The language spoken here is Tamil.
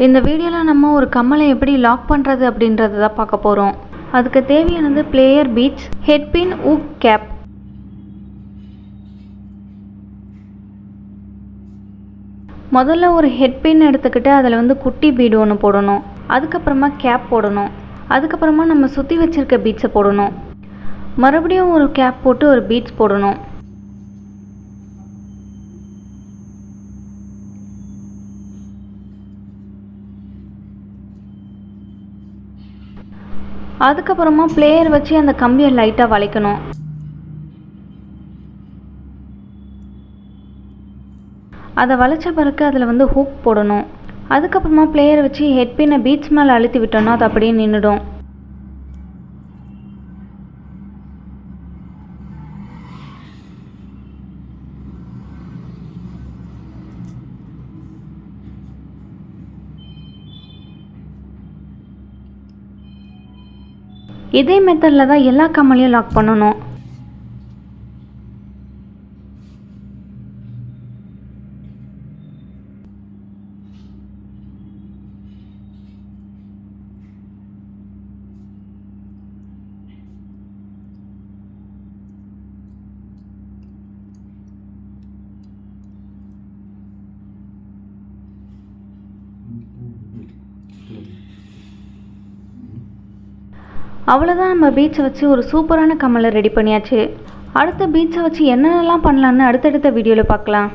இந்த வீடியோவில் நம்ம ஒரு கம்மலை எப்படி லாக் பண்ணுறது அப்படின்றத தான் பார்க்க போகிறோம். அதுக்கு தேவையானது பிளேயர் பீட்ஸ், ஹெட் பின், ஊக் கேப். முதல்ல ஒரு ஹெட் பின் எடுத்துக்கிட்டு அதில் குட்டி பீடு ஒன்று போடணும். அதுக்கப்புறமா கேப் போடணும். அதுக்கப்புறமா நம்ம சுற்றி வச்சுருக்க பீட்ஸை போடணும். மறுபடியும் ஒரு கேப் போட்டு ஒரு பீட்ஸ் போடணும். அதுக்கப்புறமா பிளேயர் வச்சு அந்த கம்பியை லைட்டாக வளைக்கணும். அதை வளைச்ச பிறகு அதில் ஹூக் போடணும். அதுக்கப்புறமா பிளேயர் வச்சு ஹெட் பின்னை பீட்ஸ் மேலே அழுத்தி விட்டோம்னா அது அப்படியே நின்றுடும். இதே மெத்தடில் தான் எல்லா கம்மலையும் லாக் பண்ணணும். அவ்வளோதான், நம்ம பீட்ஸை வச்சு ஒரு சூப்பரான கம்மலை ரெடி பண்ணியாச்சு. அடுத்த பீட்ஸை வச்சு என்னென்னலாம் பண்ணலான்னு அடுத்தடுத்த வீடியோவில் பார்க்கலாம்.